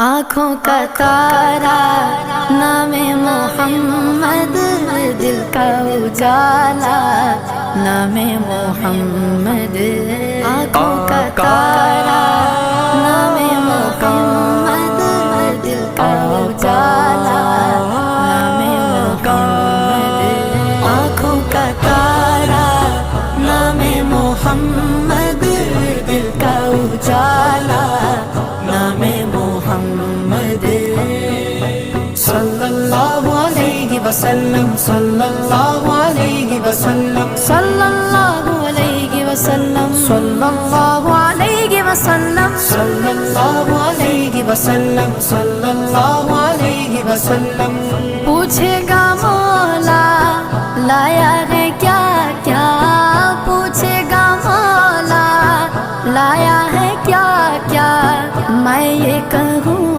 آنکھوں کا تارا نام محمد، دل کا اجالا نام محمد۔ آنکھوں کا تارا نام محمد، دل کا اجالا نام محمد۔ آنکھوں کا تارا نام محمد، دل کا اجالا نام محمد۔ صلی اللہ علیہ وسلم، صلی اللہ علیہ وسلم، صلی اللہ علیہ وسلم، صلی اللہ علیہ وسلم، صلی اللہ علیہ وسلم، صلی اللہ علیہ وسلم۔ پوچھے گا مولا لایا ہے کیا کیا، پوچھے گا مولا لایا ہے کیا کیا، میں یہ کہوں